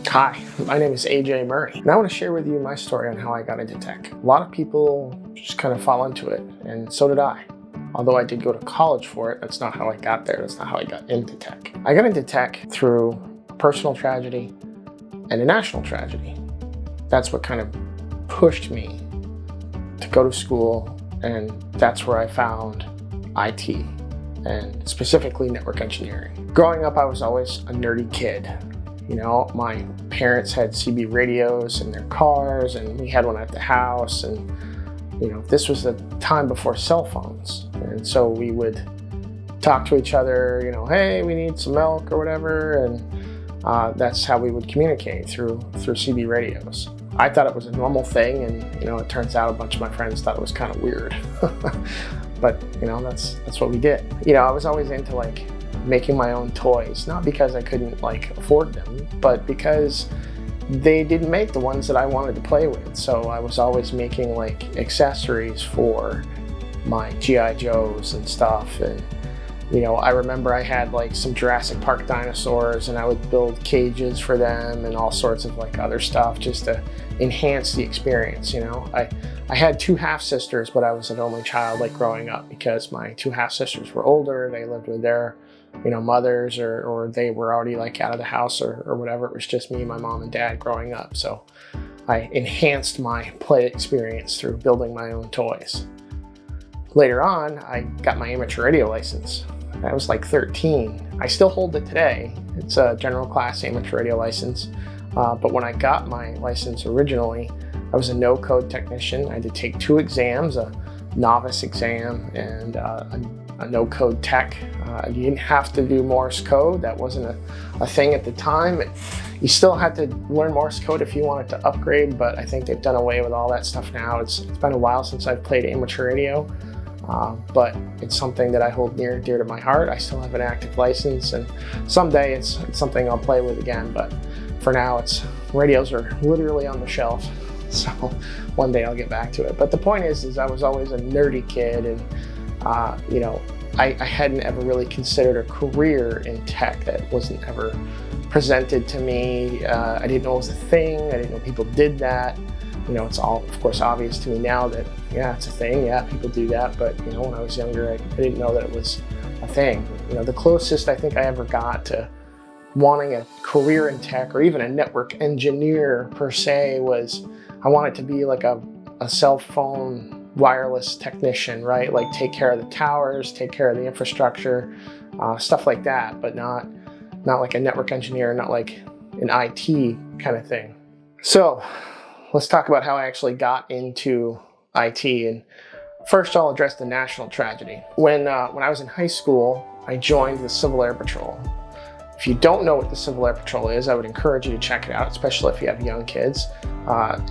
Hi, my name is AJ Murray, and I want to share with you my story on how I got into tech. A lot of people just kind of fall into it, and so did I. Although I did go to college for it, that's not how I got there. That's not how I got into tech. I got into tech through a personal tragedy and a national tragedy. That's what kind of pushed me to go to school, and that's where I found IT, and specifically network engineering. Growing up, I was always a nerdy kid. You know, my parents had CB radios in their cars, and we had one at the house, and this was the time before cell phones, and so we would talk to each other, hey, we need some milk or whatever, and that's how we would communicate through CB radios. I thought it was a normal thing, and it turns out a bunch of my friends thought it was kind of weird. But that's what we did. I was always into making my own toys, not because I couldn't afford them, but because they didn't make the ones that I wanted to play with. So I was always making accessories for my G.I. Joes and stuff. And I remember I had some Jurassic Park dinosaurs, and I would build cages for them and all sorts of other stuff just to enhance the experience. I had two half sisters, but I was an only child growing up, because my two half sisters were older. They lived with their mothers, or they were already out of the house or whatever. It was just me, my mom and dad growing up. So I enhanced my play experience through building my own toys. Later on, I got my amateur radio license. I was 13. I still hold it today. It's a general class amateur radio license. But when I got my license originally, I was a no-code technician. I had to take two exams, a novice exam and a no-code tech. You didn't have to do Morse code. That wasn't a thing at the time. You still had to learn Morse code if you wanted to upgrade, but I think they've done away with all that stuff now. It's been a while since I've played amateur radio, but it's something that I hold near and dear to my heart. I still have an active license, and someday it's something I'll play with again, but for now, radios are literally on the shelf. So one day I'll get back to it. But the point is I was always a nerdy kid, and I hadn't ever really considered a career in tech. That wasn't ever presented to me. I didn't know it was a thing. I didn't know people did that. It's all, of course, obvious to me now that, yeah, it's a thing. Yeah, people do that. But, when I was younger, I didn't know that it was a thing. The closest I think I ever got to wanting a career in tech, or even a network engineer per se, was I wanted to be a cell phone wireless technician, right? Take care of the towers, take care of the infrastructure, stuff like that, but not like a network engineer, not like an IT kind of thing. So let's talk about how I actually got into IT. And first, I'll address the national tragedy. When I was in high school, I joined the Civil Air Patrol. If you don't know what the Civil Air Patrol is, I would encourage you to check it out, especially if you have young kids.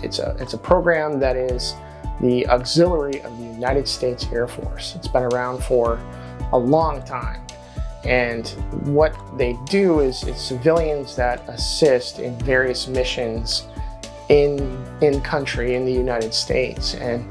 It's a program that is the auxiliary of the United States Air Force. It's been around for a long time. And what they do is it's civilians that assist in various missions in country, in the United States. And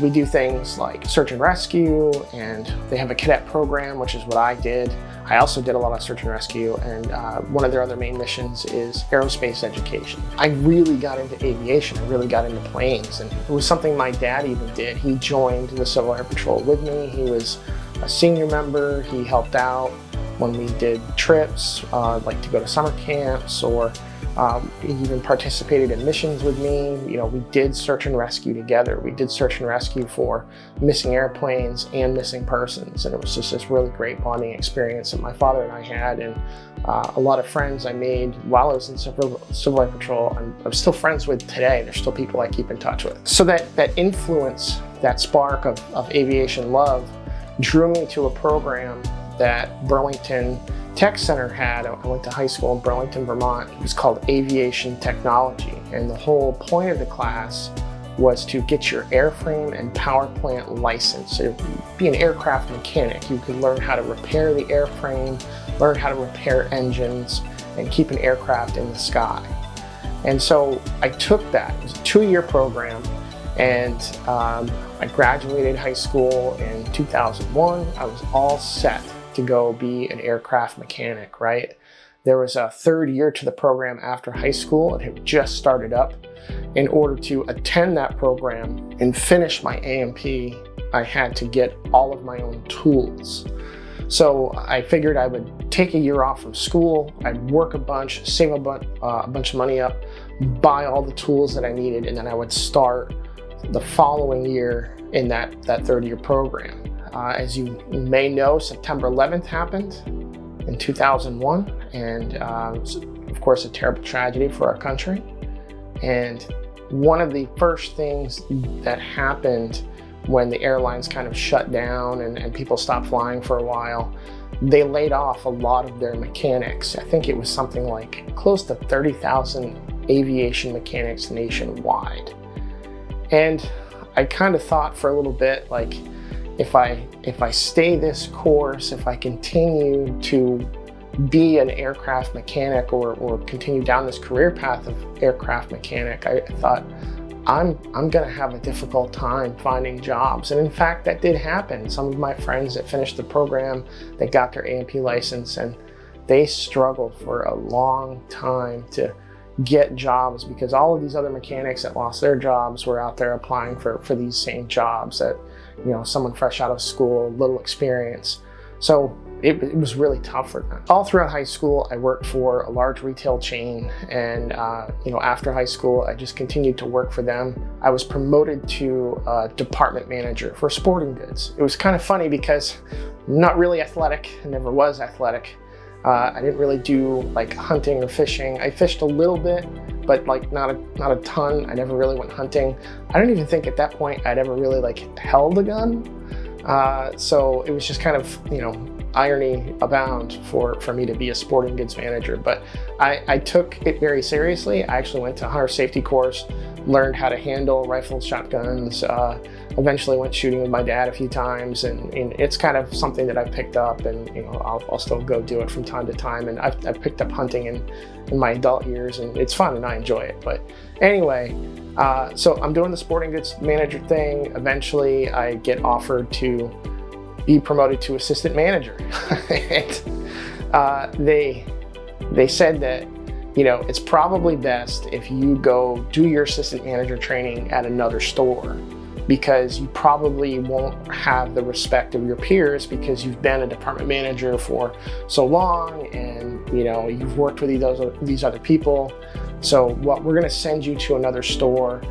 we do things like search and rescue, and they have a cadet program, which is what I did. I also did a lot of search and rescue, and one of their other main missions is aerospace education. I really got into aviation. I really got into planes, and it was something my dad even did. He joined the Civil Air Patrol with me. He was a senior member. He helped out when we did trips, to go to summer camps, or he even participated in missions with me. We did search and rescue together. We did search and rescue for missing airplanes and missing persons. And it was just this really great bonding experience that my father and I had, and a lot of friends I made while I was in Civil Air Patrol, I'm still friends with today. There's still people I keep in touch with. So that influence, that spark of aviation love, drew me to a program that Burlington Tech Center had. I went to high school in Burlington, Vermont. It was called Aviation Technology, and the whole point of the class was to get your airframe and power plant license. So be an aircraft mechanic. You could learn how to repair the airframe, learn how to repair engines, and keep an aircraft in the sky. And so I took that. It was a 2-year program, and I graduated high school in 2001. I was all set to go be an aircraft mechanic, right? There was a third year to the program after high school. It had just started up. In order to attend that program and finish my A&P, I had to get all of my own tools. So I figured I would take a year off from school, I'd work a bunch, save a bunch of money up, buy all the tools that I needed, and then I would start the following year in that third year program. As you may know, September 11th happened in 2001, and of course a terrible tragedy for our country. And one of the first things that happened when the airlines kind of shut down and people stopped flying for a while, they laid off a lot of their mechanics. I think it was something like close to 30,000 aviation mechanics nationwide. And I kind of thought for a little bit, like, if I stay this course, if I continue to be an aircraft mechanic or continue down this career path of aircraft mechanic, I thought, I'm gonna have a difficult time finding jobs. And in fact, that did happen. Some of my friends that finished the program, they got their A&P license, and they struggled for a long time to get jobs because all of these other mechanics that lost their jobs were out there applying for these same jobs that, you know, someone fresh out of school, little experience. So it was really tough for them. All throughout high school, I worked for a large retail chain, and after high school, I just continued to work for them. I was promoted to department manager for sporting goods. It was kind of funny because I'm not really athletic, I never was athletic. I didn't really do like hunting or fishing. I fished a little bit, but like not a ton. I never really went hunting. I don't even think at that point I'd ever really like held a gun. So it was just kind of, you know, irony abound for me to be a sporting goods manager. But I took it very seriously. I actually went to a hunter safety course, learned how to handle rifles, shotguns, eventually went shooting with my dad a few times, and it's kind of something that I picked up, and you know, I'll still go do it from time to time. And I've picked up hunting in my adult years, and it's fun and I enjoy it. But anyway, so I'm doing the sporting goods manager thing. Eventually I get offered to be promoted to assistant manager. And they said that, you know, it's probably best if you go do your assistant manager training at another store, because you probably won't have the respect of your peers because you've been a department manager for so long, and you know, you've worked with these other people. So what, we're going to send you to another store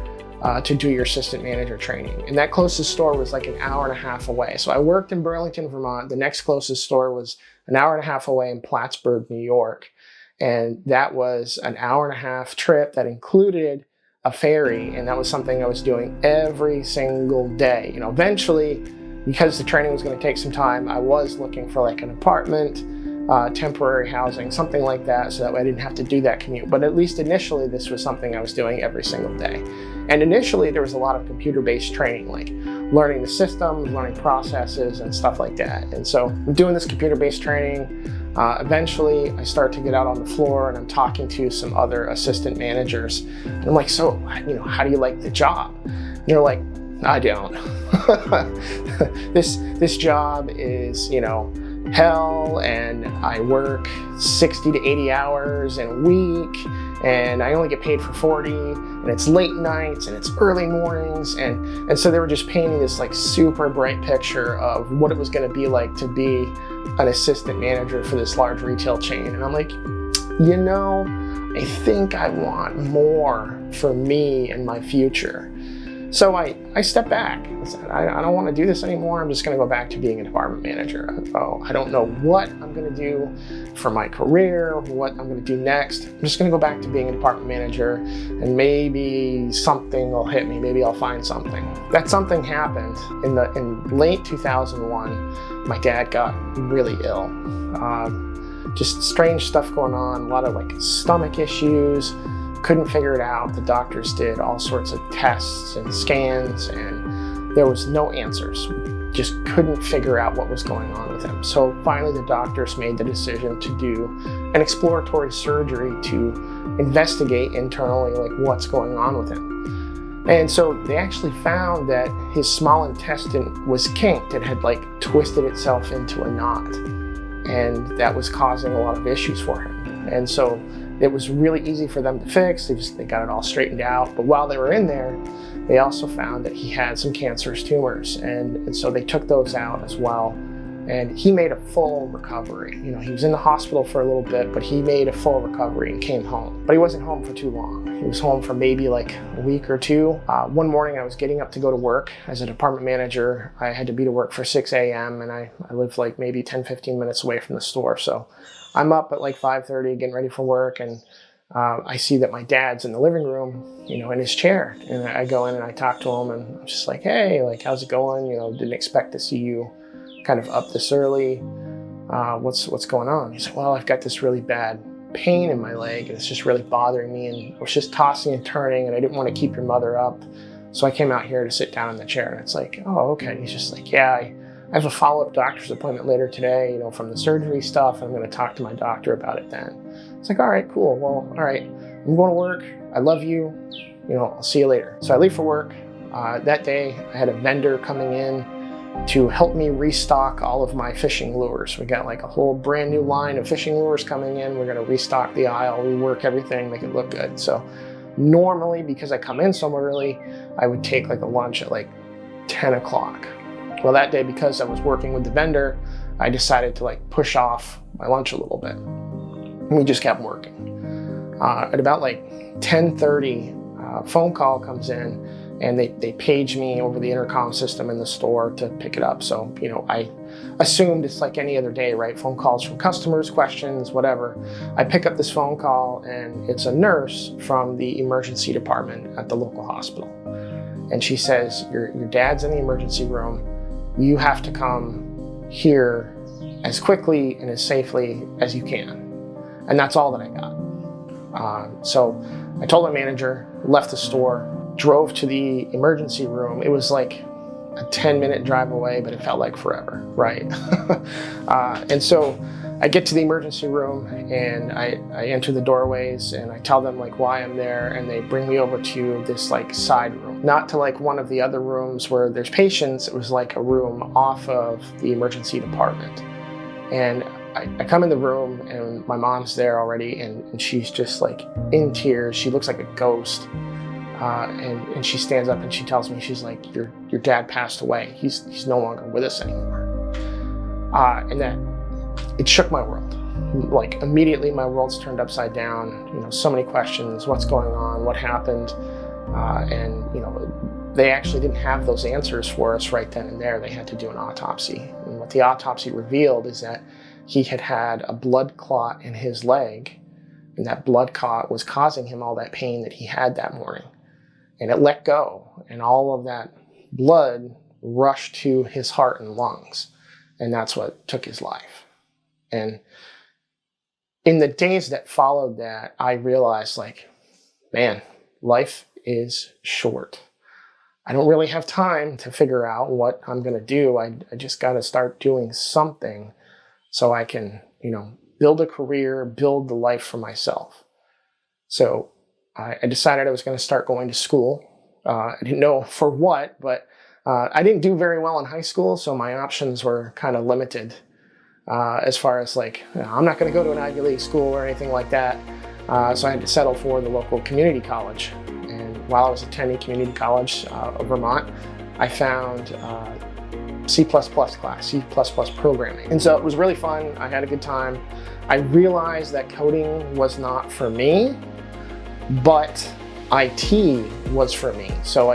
to do your assistant manager training. And that closest store was like an hour and a half away. So I worked in Burlington, Vermont. The next closest store was an hour and a half away in Plattsburgh, New York. And that was an hour and a half trip that included a ferry. And that was something I was doing every single day. You know, eventually, because the training was going to take some time, I was looking for like an apartment, temporary housing, something like that, so that way I didn't have to do that commute. But at least initially, this was something I was doing every single day. And initially, there was a lot of computer-based training, like learning the systems, learning processes, and stuff like that. And so I'm doing this computer-based training. Eventually, I start to get out on the floor, and I'm talking to some other assistant managers. And I'm like, so, you know, how do you like the job? And they're like, I don't. This job is, you know, hell, and I work 60 to 80 hours in a week, and I only get paid for 40, and it's late nights, and it's early mornings, and so they were just painting this like super bright picture of what it was going to be like to be an assistant manager for this large retail chain. And I'm like, you know, I think I want more for me and my future. So I stepped back. I said, I don't want to do this anymore. I'm just going to go back to being a department manager. I don't know what I'm going to do for my career, what I'm going to do next. I'm just going to go back to being a department manager, and maybe something will hit me. Maybe I'll find something. That something happened in late 2001. My dad got really ill. Just strange stuff going on. A lot of like stomach issues. Couldn't figure it out. The doctors did all sorts of tests and scans, and there was no answers. Just couldn't figure out what was going on with him. So finally the doctors made the decision to do an exploratory surgery to investigate internally like what's going on with him. And so they actually found that his small intestine was kinked. It had like twisted itself into a knot. and that was causing a lot of issues for him. And so it was really easy for them to fix. They got it all straightened out. But while they were in there, they also found that he had some cancerous tumors. And so they took those out as well. And he made a full recovery. You know, he was in the hospital for a little bit, but he made a full recovery and came home. But he wasn't home for too long. He was home for maybe like a week or two. One morning I was getting up to go to work as a department manager. I had to be to work for 6 a.m. and I lived like maybe 10-15 minutes away from the store. So I'm up at like 5:30 getting ready for work, and I see that my dad's in the living room, you know, in his chair. And I go in and I talk to him, and I'm just like, hey, like, how's it going? You know, didn't expect to see you kind of up this early. What's going on? He's like, well, I've got this really bad pain in my leg and it's just really bothering me, and I was just tossing and turning and I didn't want to keep your mother up. So I came out here to sit down in the chair. And it's like, oh, okay. He's just like, yeah, I have a follow-up doctor's appointment later today, you know, from the surgery stuff. And I'm going to talk to my doctor about it then. It's like, all right, cool. Well, all right, I'm going to work. I love you. You know, I'll see you later. So I leave for work. That day I had a vendor coming in to help me restock all of my fishing lures. We got like a whole brand new line of fishing lures coming in. We're going to restock the aisle, rework everything, make it look good. So normally, because I come in so early, I would take like a lunch at like 10 o'clock. Well, that day, because I was working with the vendor, I decided to like push off my lunch a little bit. And we just kept working. At about like 10:30, a phone call comes in, and they page me over the intercom system in the store to pick it up. So, you know, I assumed it's like any other day, right? Phone calls from customers, questions, whatever. I pick up this phone call, and it's a nurse from the emergency department at the local hospital. And she says, your dad's in the emergency room. You have to come here as quickly and as safely as you can. And that's all that I got. So I told my manager, left the store, drove to the emergency room. It was like a 10-minute drive away, but it felt like forever, right? And so I get to the emergency room, and I enter the doorways, and I tell them like why I'm there, and they bring me over to this like side room. Not to like one of the other rooms where there's patients. It was like a room off of the emergency department. And I come in the room, and my mom's there already, and she's just like in tears. She looks like a ghost. And she stands up and she tells me, she's like, your dad passed away. He's no longer with us anymore. And that, it shook my world. Like immediately my world's turned upside down. You know, so many questions, what's going on, what happened? And you know, they actually didn't have those answers for us right then and there. They had to do an autopsy. And what the autopsy revealed is that he had a blood clot in his leg, and that blood clot was causing him all that pain that he had that morning. And it let go, and all of that blood rushed to his heart and lungs, and that's what took his life. And in the days that followed that, I realized, like, man, life is short. I don't really have time to figure out what I'm going to do. I just got to start doing something so I can, you know, build a career, build the life for myself. So I decided I was going to start going to school. I didn't know for what, but I didn't do very well in high school, so my options were kind of limited as far as like, you know, I'm not going to go to an Ivy League school or anything like that. So I had to settle for the local community college. And while I was attending community college of Vermont, I found C++ class, C++ programming. And so it was really fun. I had a good time. I realized that coding was not for me, but IT was for me. So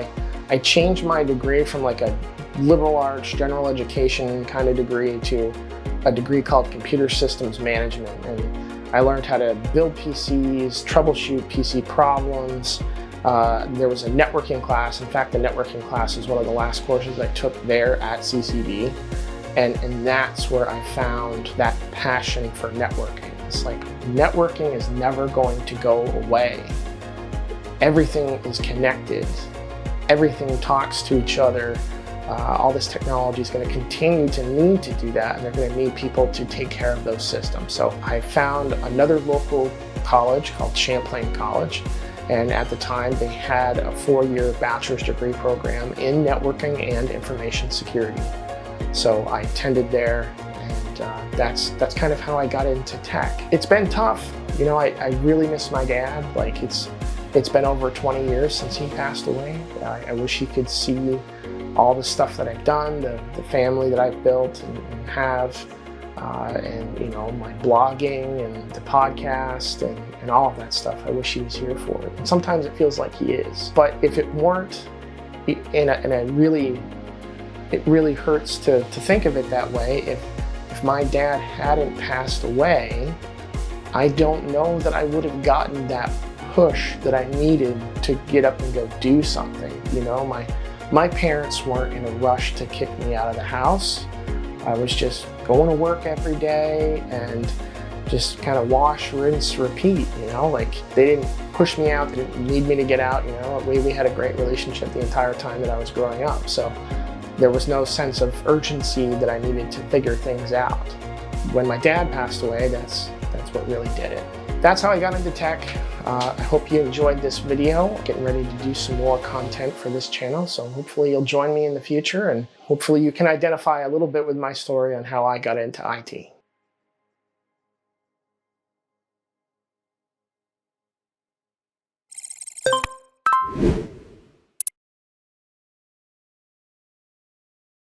I changed my degree from like a liberal arts, general education kind of degree to a degree called computer systems management. And I learned how to build PCs, troubleshoot PC problems. There was a networking class. In fact, the networking class is one of the last courses I took there at CCB. And that's where I found that passion for networking. It's like networking is never going to go away. Everything is connected. Everything talks to each other. All this technology is going to continue to need to do that, and they're going to need people to take care of those systems. So I found another local college called Champlain College, and at the time they had a 4-year bachelor's degree program in networking and information security. So I attended there, and that's kind of how I got into tech. It's been tough. You know, I really miss my dad. Like it's been over 20 years since he passed away. I wish he could see all the stuff that I've done, the family that I've built and have, and you know, my blogging and the podcast and all of that stuff. I wish he was here for it. And sometimes it feels like he is. But if it weren't, it really hurts to think of it that way. If my dad hadn't passed away, I don't know that I would have gotten that push that I needed to get up and go do something. You know, my parents weren't in a rush to kick me out of the house. I was just going to work every day and just kind of wash, rinse, repeat, you know, like they didn't push me out, they didn't need me to get out, you know. We had a great relationship the entire time that I was growing up. So there was no sense of urgency that I needed to figure things out. When my dad passed away, that's what really did it. That's how I got into tech. I hope you enjoyed this video. Getting ready to do some more content for this channel, so hopefully you'll join me in the future, and hopefully you can identify a little bit with my story on how I got into IT.